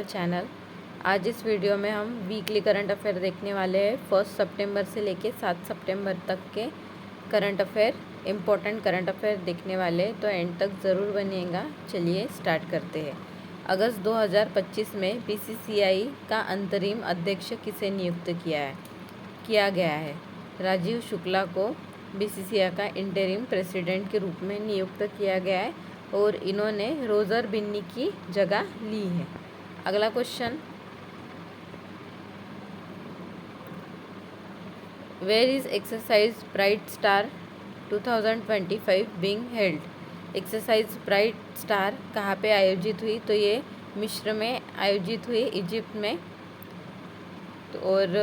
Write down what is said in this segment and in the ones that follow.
Channel. आज इस video में हम वीकली करंट अफेयर देखने वाले हैं। 1 सितंबर से लेके 7 सितंबर तक के current affair, important current affair देखने वाले हैं, तो एंड तक ज़रूर बनिएगा। चलिए स्टार्ट करते हैं। अगस्त 2025 में बीसीसीआई का अंतरिम अध्यक्ष किसे नियुक्त किया गया है? राजीव शुक्ला को बीसीसीआई का इंटरिम प्रेसिडेंट के रूप में नियुक्त किया गया है और इन्होंने रोजर बिन्नी की जगह ली है। अगला question, where is exercise bright star 2025 being held? Exercise bright star कहाँ पे आयोजित हुई? तो ये मिस्र में आयोजित हुई, इजिप्ट में। तो और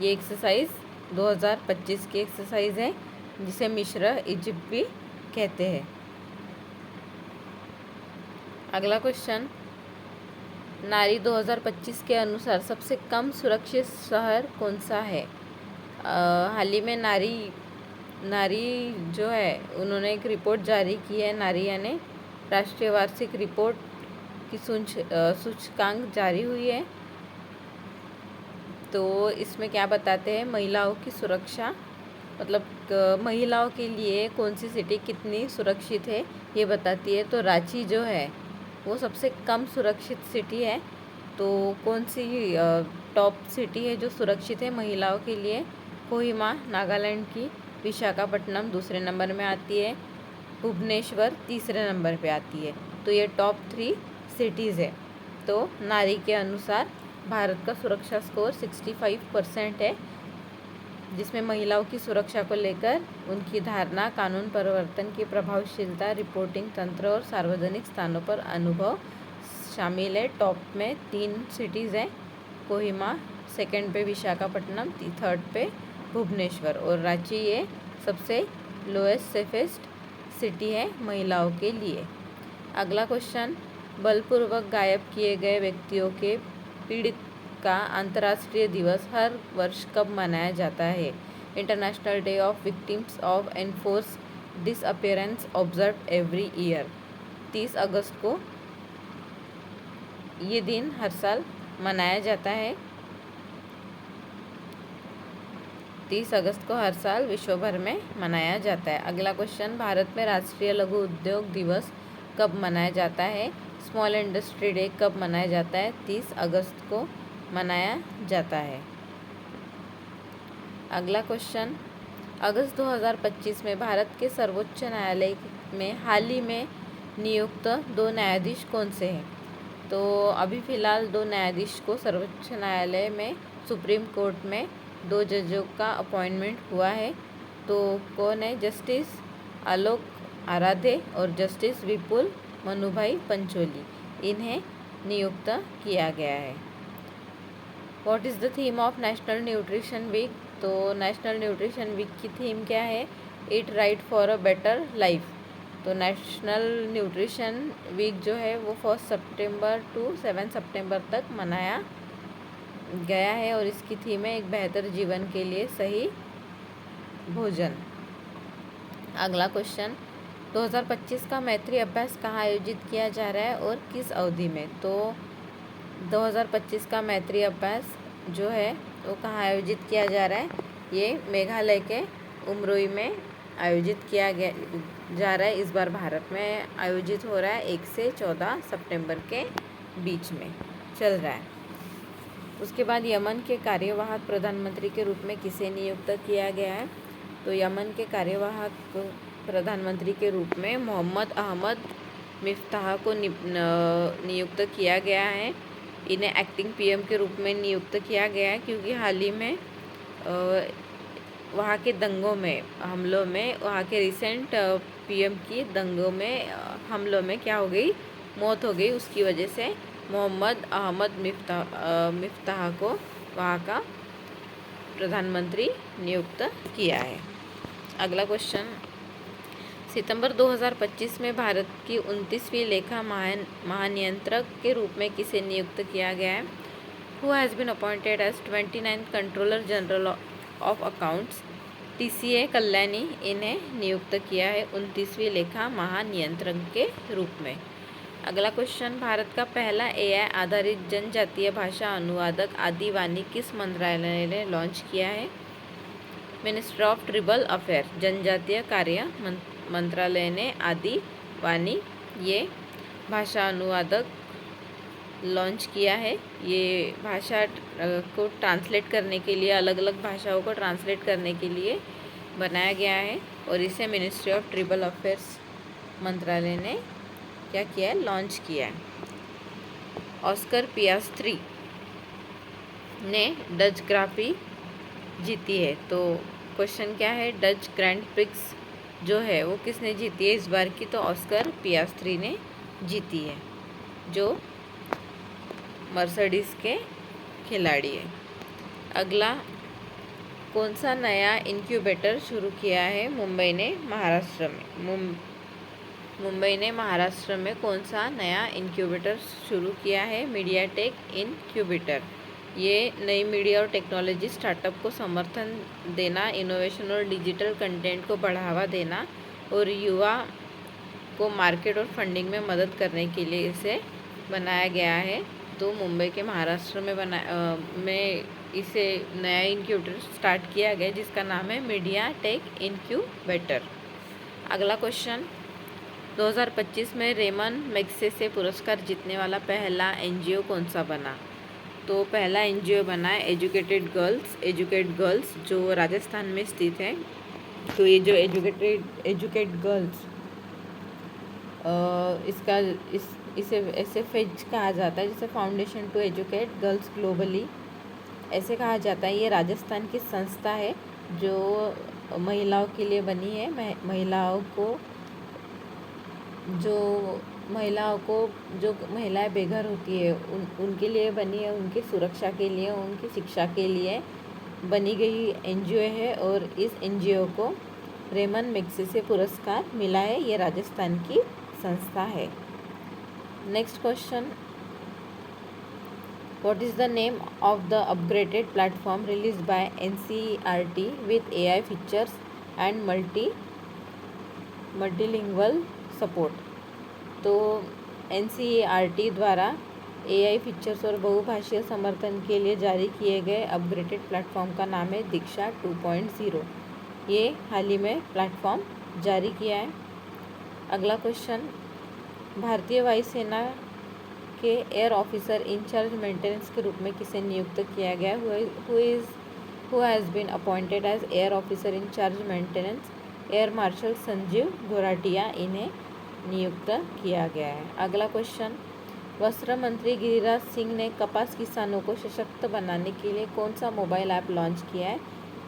ये एक्सरसाइज 2025 की एक्सरसाइज है, जिसे मिस्र, इजिप्ट भी कहते हैं। अगला क्वेश्चन, नारी 2025 के अनुसार सबसे कम सुरक्षित शहर कौन सा है? हाल ही में नारी जो है उन्होंने एक रिपोर्ट जारी की है। नारिया ने राष्ट्रीय वार्षिक रिपोर्ट की सूचकांक जारी हुई है। तो इसमें क्या बताते हैं? महिलाओं की सुरक्षा, मतलब महिलाओं के लिए कौन सी सिटी कितनी सुरक्षित है ये बताती है। तो रांची जो है वो सबसे कम सुरक्षित सिटी है। तो कौन सी टॉप सिटी है जो सुरक्षित है महिलाओं के लिए? कोहिमा नागालैंड की, विशाखापट्टनम दूसरे नंबर में आती है, भुवनेश्वर तीसरे नंबर पे आती है। तो ये टॉप 3 सिटीज़ है। तो नारी के अनुसार भारत का सुरक्षा स्कोर 65% है, जिसमें महिलाओं की सुरक्षा को लेकर उनकी धारणा, कानून परिवर्तन की प्रभावशीलता, रिपोर्टिंग तंत्र और सार्वजनिक स्थानों पर अनुभव शामिल है। टॉप में 3 सिटीज़ हैं, कोहिमा, सेकंड पे विशाखापट्टनम, थर्ड पे भुवनेश्वर, और रांची ये सबसे लोएस्ट सेफेस्ट सिटी है महिलाओं के लिए। अगला क्वेश्चन, बलपूर्वक गायब किए गए व्यक्तियों के पीड़ित का अंतर्राष्ट्रीय दिवस हर वर्ष कब मनाया जाता है? International day of victims of enforce disappearance observe every year. 30 अगस्त को ये दिन हर साल मनाया जाता है। 30 अगस्त को हर साल विश्व भर में मनाया जाता है। अगला क्वेश्चन, भारत में राष्ट्रीय लघु उद्योग दिवस कब मनाया जाता है? स्मॉल इंडस्ट्री डे कब मनाया जाता है? 30 अगस्त को मनाया जाता है। अगला क्वेश्चन, अगस्त 2025 में भारत के सर्वोच्च न्यायालय में हाल ही में नियुक्त 2 न्यायाधीश कौन से हैं? तो अभी फ़िलहाल 2 न्यायाधीश को सर्वोच्च न्यायालय में, सुप्रीम कोर्ट में 2 जजों का अपॉइंटमेंट हुआ है। तो कौन है? जस्टिस आलोक आराधे और जस्टिस विपुल मनुभाई पंचोली, इन्हें नियुक्त किया गया है। What is the theme of national nutrition week? तो नेशनल न्यूट्रिशन वीक की थीम क्या है? Eat right for a better life. तो नेशनल न्यूट्रिशन वीक जो है वो 1 सितंबर टू 7 सितंबर तक मनाया गया है और इसकी थीम है एक बेहतर जीवन के लिए सही भोजन। अगला क्वेश्चन, 2025 का मैत्री अभ्यास कहाँ आयोजित किया जा रहा है और किस अवधि में? तो 2025 का मैत्री अभ्यास जो है वो कहाँ आयोजित किया जा रहा है? ये मेघालय के उमरोई में आयोजित किया जा रहा है। इस बार भारत में आयोजित हो रहा है, 1 से 14 सितंबर के बीच में चल रहा है। उसके बाद यमन के कार्यवाहक प्रधानमंत्री के रूप में किसे नियुक्त किया गया है? तो यमन के कार्यवाहक प्रधानमंत्री के रूप में मोहम्मद अहमद मिफ्ताह को नियुक्त किया गया है। इन्हें एक्टिंग पीएम के रूप में नियुक्त किया गया है, क्योंकि हाल ही में वहाँ के दंगों में, हमलों में, वहाँ के रिसेंट पीएम की दंगों में, हमलों में क्या हो गई? मौत हो गई। उसकी वजह से मोहम्मद अहमद मिफ्ताह को वहाँ का प्रधानमंत्री नियुक्त किया है। अगला क्वेश्चन, सितंबर 2025 में भारत की 29वीं लेखा महानियंत्रक के रूप में किसे नियुक्त किया गया है? Who has been appointed as 29th controller general of accounts? TCA Kalyani इन्हें नियुक्त किया है 29वीं लेखा महानियंत्रक के रूप में। अगला क्वेश्चन, भारत का पहला एआई आधारित जनजातीय भाषा अनुवादक आदिवानी किस मंत्रालय ने लॉन्च किया है? मिनिस्ट्री ऑफ ट्राइबल अफेयर, जनजातीय कार्य मंत्रालय ने आदिवानी ये भाषा अनुवादक लॉन्च किया है। ये भाषा को ट्रांसलेट करने के लिए, अलग अलग भाषाओं को ट्रांसलेट करने के लिए बनाया गया है और इसे मिनिस्ट्री ऑफ ट्राइबल अफेयर्स मंत्रालय ने क्या किया है? लॉन्च किया है। ऑस्कर पियास्त्री ने डच ग्राफी जीती है। तो क्वेश्चन क्या है? डच ग्रैंड प्रिक्स जो है वो किसने जीती है इस बार की? तो ऑस्कर पियास्त्री ने जीती है, जो मर्सिडीज के खिलाड़ी है। अगला, कौन सा नया इंक्यूबेटर शुरू किया है मुंबई ने महाराष्ट्र में? मुंबई ने महाराष्ट्र में कौन सा नया इंक्यूबेटर शुरू किया है? MediaTek incubator. ये नई मीडिया और टेक्नोलॉजी स्टार्टअप को समर्थन देना, इनोवेशन और डिजिटल कंटेंट को बढ़ावा देना और युवा को मार्केट और फंडिंग में मदद करने के लिए इसे बनाया गया है। तो मुंबई के महाराष्ट्र में इसे नया इंक्यूबेटर स्टार्ट किया गया जिसका नाम है मीडियाटेक इंक्यूबेटर। अगला क्वेश्चन, 2025 में रेमन मैग्सेसे पुरस्कार जीतने वाला पहला एनजीओ कौन सा बना? तो पहला एनजीओ बना है एजुकेट गर्ल्स जो राजस्थान में स्थित है। तो ये जो एजुकेट गर्ल्स इसे ऐसे फेज कहा जाता है, जैसे foundation to educate girls globally ऐसे कहा जाता है। ये राजस्थान की संस्था है जो महिलाओं के लिए बनी है। जो महिलाएं बेघर होती है उनके लिए बनी है, उनकी सुरक्षा के लिए, उनकी शिक्षा के लिए बनी गई एनजीओ है और इस एनजीओ को रेमन मैग्सेसे पुरस्कार मिला है। ये राजस्थान की संस्था है। Next question, what is the name of the upgraded platform release by NCERT with AI features and multilingual support? तो एनसीईआरटी द्वारा एआई फीचर्स और बहुभाषीय समर्थन के लिए जारी किए गए अपग्रेडेड प्लेटफॉर्म का नाम है दीक्षा 2.0। ये हाल ही में प्लेटफॉर्म जारी किया है। अगला क्वेश्चन, भारतीय वायुसेना के एयर ऑफिसर इंचार्ज मेंटेनेंस के रूप में किसे नियुक्त किया गया? Who has been appointed as air officer incharge maintenance? Air marshal Sanjeev Ghoratia इन्हें नियुक्त किया गया है। अगला क्वेश्चन, वस्त्र मंत्री गिरिराज सिंह ने कपास किसानों को सशक्त बनाने के लिए कौन सा मोबाइल ऐप लॉन्च किया है?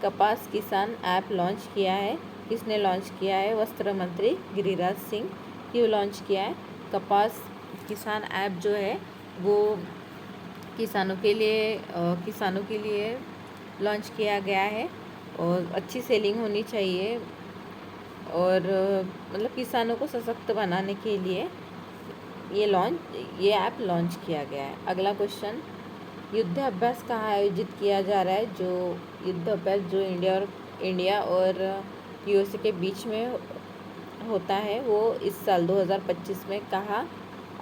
कपास किसान ऐप लॉन्च किया है। किसने लॉन्च किया है? वस्त्र मंत्री गिरिराज सिंह। क्यों लॉन्च किया है? कपास किसान ऐप जो है वो किसानों के लिए लॉन्च किया गया है और अच्छी सेलिंग होनी चाहिए और मतलब किसानों को सशक्त बनाने के लिए ये ऐप लॉन्च किया गया है। अगला क्वेश्चन, युद्ध अभ्यास कहाँ आयोजित किया जा रहा है? जो युद्ध अभ्यास जो इंडिया और यूएसए के बीच में होता है वो इस साल 2025 में कहाँ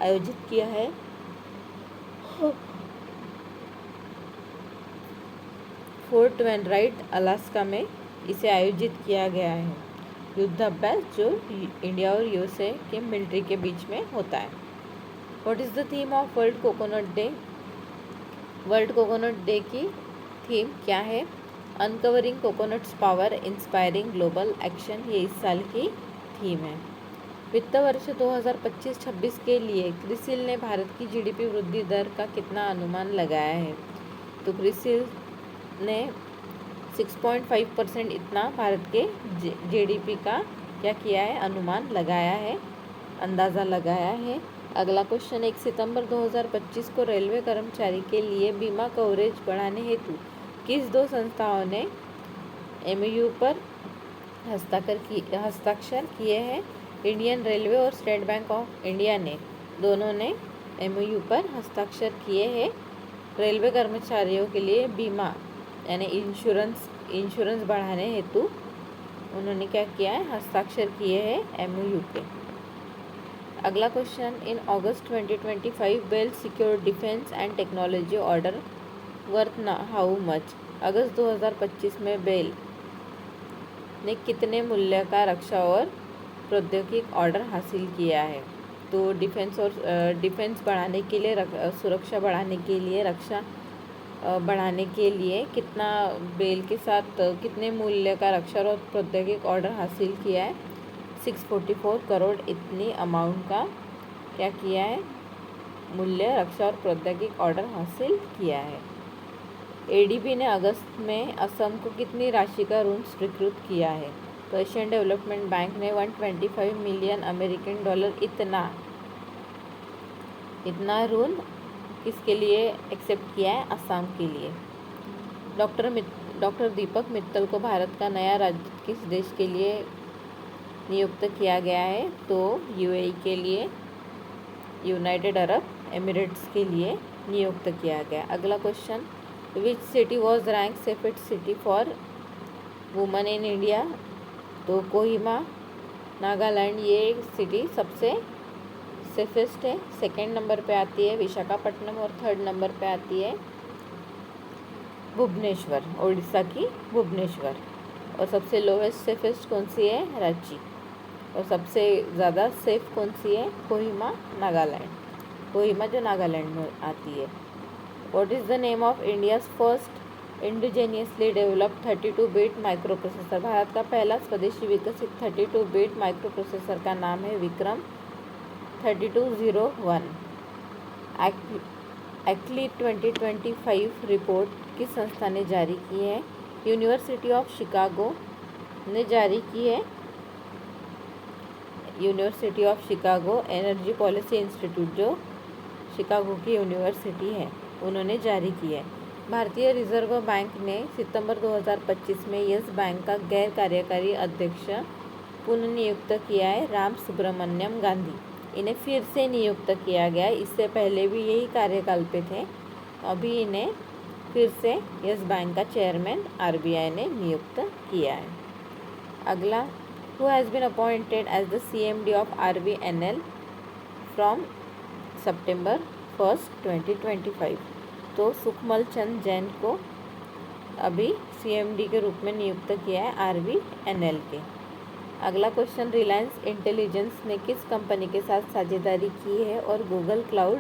आयोजित किया है? फोर्ट वेनराइट अलास्का में इसे आयोजित किया गया है। युद्ध अभ्यास जो इंडिया और यूएसए के मिलिट्री के बीच में होता है। What is the theme of world coconut day? World coconut day की थीम क्या है? Uncovering coconuts power inspiring global action, ये इस साल की थीम है। वित्त वर्ष 2025-26 के लिए क्रिसिल ने भारत की जीडीपी वृद्धि दर का कितना अनुमान लगाया है? तो क्रिसिल ने 6.5% इतना भारत के जीडीपी का क्या किया है? अनुमान लगाया है, अंदाज़ा लगाया है। अगला क्वेश्चन, 1 सितंबर 2025 को रेलवे कर्मचारी के लिए बीमा कवरेज बढ़ाने हेतु किस दो संस्थाओं ने एमओयू पर हस्ताक्षर किए हैं? इंडियन रेलवे और स्टेट बैंक ऑफ इंडिया ने दोनों ने एमओयू पर हस्ताक्षर किए हैं। रेलवे कर्मचारियों के लिए बीमा यानी इंश्योरेंस बढ़ाने हेतु उन्होंने क्या किया है? हस्ताक्षर किए हैं एमओयू पे। अगला question, in August 2025 BEL secure defence and technology order worth how much. अगस्त 2025 में बेल ने कितने मूल्य का रक्षा और प्रौद्योगिक ऑर्डर हासिल किया है? तो डिफेंस बढ़ाने के लिए, सुरक्षा बढ़ाने के लिए, रक्षा बढ़ाने के लिए कितना बेल के साथ कितने मूल्य का रक्षा और प्रौद्योगिक ऑर्डर हासिल किया है? 644 करोड़ इतनी अमाउंट का क्या किया है? मूल्य, रक्षा और प्रौद्योगिक ऑर्डर हासिल किया है। एडीबी ने अगस्त में असम को कितनी राशि का ऋण स्वीकृत किया है? तो एशियन डेवलपमेंट बैंक ने 125 मिलियन अमेरिकन डॉलर इतना ऋण किसके लिए एक्सेप्ट किया है? असम के लिए। डॉक्टर दीपक मित्तल को भारत का नया राजदूत किस देश के लिए नियुक्त किया गया है? तो यूएई के लिए, यूनाइटेड अरब एमिरेट्स के लिए नियुक्त किया गया। अगला question, which city was rank safest city for women in India? तो कोहिमा, नागालैंड, ये सिटी सबसे सेफेस्ट है। सेकेंड नंबर पे आती है विशाखापट्टनम और थर्ड नंबर पे आती है भुवनेश्वर, उड़ीसा की भुवनेश्वर। और सबसे लोवेस्ट सेफेस्ट कौन सी है? रांची। और सबसे ज़्यादा सेफ कौन सी है? कोहिमा, नागालैंड। कोहिमा जो नागालैंड में आती है। What is the name of India's first indigenously developed 32-बिट माइक्रो प्रोसेसर? भारत का पहला स्वदेशी विकसित 32-बिट माइक्रो प्रोसेसर का नाम है विक्रम 3201। एक्ली 2025 रिपोर्ट किस संस्था ने जारी की है? यूनिवर्सिटी ऑफ शिकागो ने जारी की है। University of Chicago energy policy institute जो शिकागो की यूनिवर्सिटी है, उन्होंने जारी की है। भारतीय रिजर्व बैंक ने सितंबर 2025 में यस बैंक का गैर कार्यकारी अध्यक्ष पुनर्नियुक्त किया है राम सुब्रमण्यम गांधी। इन्हें फिर से नियुक्त किया गया है, इससे पहले भी यही कार्यकाल पे थे। अभी इन्हें फिर से यस बैंक का चेयरमैन आरबीआई ने नियुक्त किया है। अगला, who has been appointed as the CMD of RBNL from सितंबर 1, 2025? तो सुखमल चंद जैन को अभी सीएमडी के रूप में नियुक्त किया है आरबीएनएल के। अगला क्वेश्चन, रिलायंस इंटेलिजेंस ने किस कंपनी के साथ साझेदारी की है और गूगल क्लाउड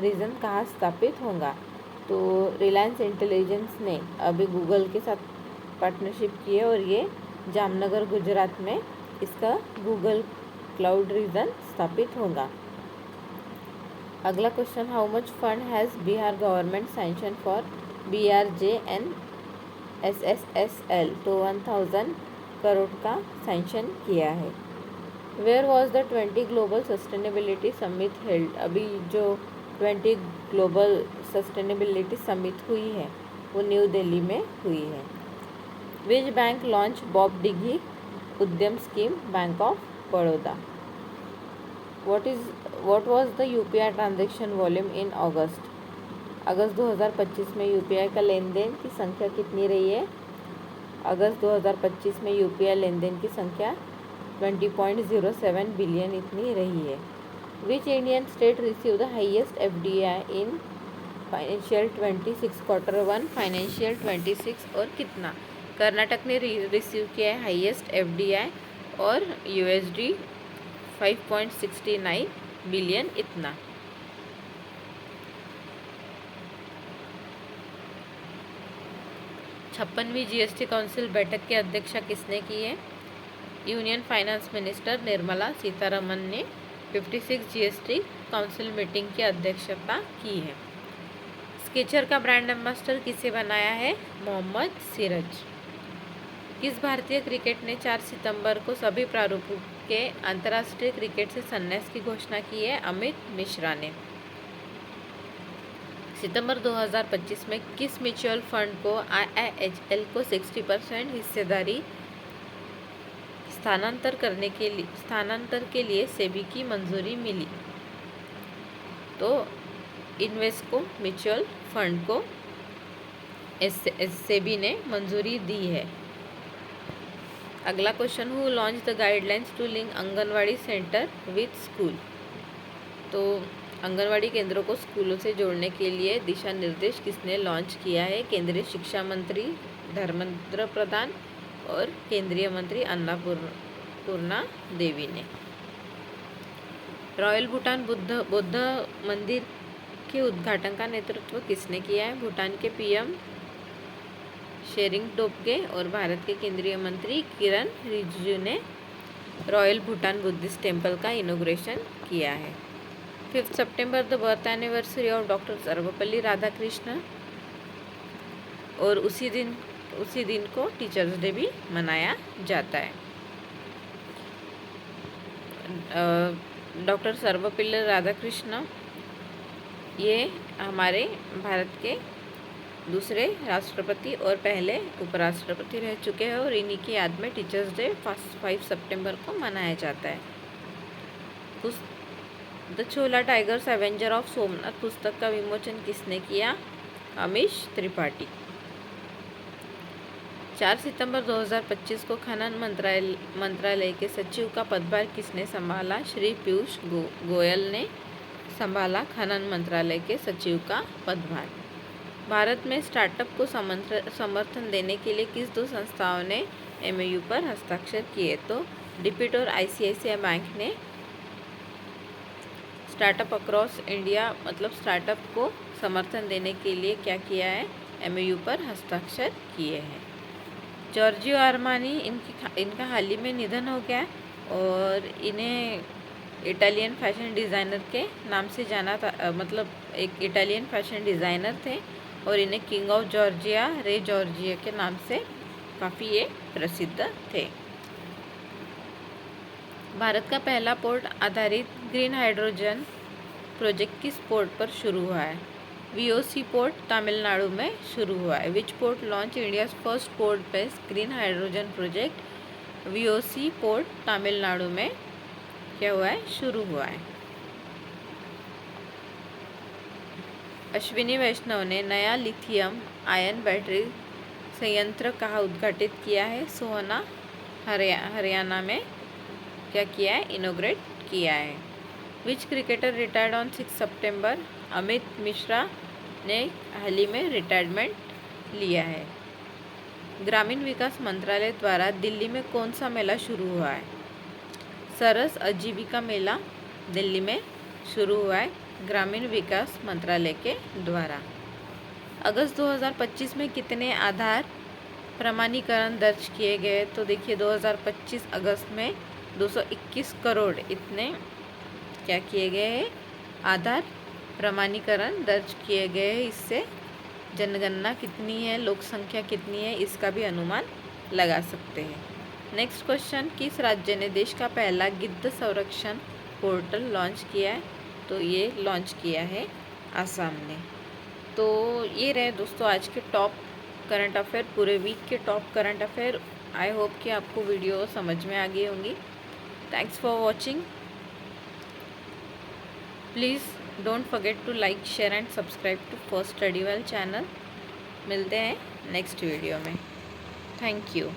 रीजन कहाँ स्थापित होगा? तो रिलायंस इंटेलिजेंस ने अभी गूगल के साथ पार्टनरशिप की है और ये जामनगर गुजरात में इसका गूगल क्लाउड रीजन स्थापित होगा। अगला question, how much fund has Bihar government sanction for BRJNSSSL? तो 1000 करोड़ का सैंक्शन किया है। Where was the 20 global sustainability summit held? अभी जो 20 ग्लोबल सस्टेनेबिलिटी समिट हुई है वो न्यू दिल्ली में हुई है। Which bank launch BOB digi Udyam scheme? Bank of Baroda. What was the UPI transaction volume in August? अगस्त 2025 में यूपीआई का लेन देन की संख्या कितनी रही है? अगस्त 2025 में यूपीआई लेन देन की संख्या 20.07 बिलियन इतनी रही है। Which Indian state receive the highest FDI in financial 26 Q1 financial 26 और कितना? कर्नाटक ने रिसीव किया है हाइएस्ट एफडीआई और USD 5.69 बिलियन इतना। छप्पनवीं जीएसटी काउंसिल बैठक की अध्यक्षता किसने की है? Union finance minister Nirmala Sitharaman ने 56 जीएसटी काउंसिल मीटिंग की अध्यक्षता की है। स्केचर का ब्रांड एम्बेसडर किसे बनाया है? मोहम्मद सिराज। किस भारतीय क्रिकेट ने 4 सितंबर को सभी प्रारूपों के अंतर्राष्ट्रीय क्रिकेट से संन्यास की घोषणा की है? अमित मिश्रा ने। सितंबर 2025 में किस म्यूचुअल फंड को IIHL को 60% हिस्सेदारी स्थानांतर के लिए सेबी की मंजूरी मिली? तो इन्वेस्को म्यूचुअल फंड को सेबी ने मंजूरी दी है। अगला question, who launch the guidelines to link anganwadi center with school? तो आंगनवाड़ी केंद्रों को स्कूलों से जोड़ने के लिए दिशा निर्देश किसने लॉन्च किया है? केंद्रीय शिक्षा मंत्री धर्मेंद्र प्रधान और केंद्रीय मंत्री अन्नपूर्णा देवी ने। रॉयल भूटान बौद्ध मंदिर के उद्घाटन का नेतृत्व किसने किया है? भूटान के पीएम शेरिंग टोब्गे और भारत के केंद्रीय मंत्री किरण रिजिजू ने रॉयल भूटान बुद्धिस्ट टेम्पल का इनॉग्रेशन किया है। 5 सितंबर the birth anniversary of doctor Sarvepalli Radhakrishnan, और उसी दिन को टीचर्स डे भी मनाया जाता है। डॉक्टर सर्वपल्ली राधाकृष्णन ये हमारे भारत के दूसरे राष्ट्रपति और पहले उपराष्ट्रपति रह चुके हैं, और इन्हीं की याद में टीचर्स डे 5 सितंबर को मनाया जाता है। The chhola tigers Avenger of Somnath पुस्तक का विमोचन किसने किया? अमीश त्रिपाठी। 4 सितंबर 2025 को खनन मंत्रालय के सचिव का पदभार किसने संभाला? श्री पीयूष गोयल ने संभाला खनन मंत्रालय के सचिव का पदभार। भारत में स्टार्टअप को समर्थन देने के लिए किस दो संस्थाओं ने MOU पर हस्ताक्षर किए? तो डिपिट और ICICI बैंक ने स्टार्टअप अक्रॉस इंडिया मतलब स्टार्टअप को समर्थन देने के लिए क्या किया है? MOU पर हस्ताक्षर किए हैं। जॉर्जियो आर्मानी इनका हाल ही में निधन हो गया, और इन्हें इटालियन फैशन डिज़ाइनर के नाम से जाना था, मतलब एक इटालियन फैशन डिज़ाइनर थे, और इन्हें किंग ऑफ जॉर्जिया रे जॉर्जिया के नाम से काफ़ी ये प्रसिद्ध थे। भारत का पहला पोर्ट आधारित ग्रीन हाइड्रोजन प्रोजेक्ट किस पोर्ट पर शुरू हुआ है? VOC पोर्ट तमिलनाडु में शुरू हुआ है। विच port launch India's first port based green hydrogen project? VOC port Tamil Nadu में क्या हुआ है? शुरू हुआ है। अश्विनी वैष्णव ने नया लिथियम आयन बैटरी संयंत्र कहाँ उद्घाटित किया है? सोहना हरियाणा में क्या किया है? इनोग्रेट किया है। विच क्रिकेटर रिटायर्ड ऑन 6 सितंबर? अमित मिश्रा ने हाल ही में रिटायरमेंट लिया है। ग्रामीण विकास मंत्रालय द्वारा दिल्ली में कौन सा मेला शुरू हुआ है? सरस आजीविका मेला दिल्ली में शुरू हुआ है ग्रामीण विकास मंत्रालय के द्वारा। अगस्त 2025 में कितने आधार प्रमाणीकरण दर्ज किए गए? तो देखिए 2025 अगस्त में 221 करोड़ इतने क्या किए गए हैं? आधार प्रमाणीकरण दर्ज किए गए हैं। इससे जनगणना कितनी है, लोक संख्या कितनी है, इसका भी अनुमान लगा सकते हैं। नेक्स्ट क्वेश्चन, किस राज्य ने देश का पहला गिद्ध संरक्षण पोर्टल लॉन्च किया है? तो ये लॉन्च किया है आसाम ने। तो ये रहे दोस्तों आज के टॉप करंट अफेयर, पूरे वीक के top current affair. I hope कि आपको वीडियो समझ में आ गई होंगी। Thanks for watching. Please don't forget to like, share and subscribe to first study well channel. मिलते हैं नेक्स्ट वीडियो में। Thank you.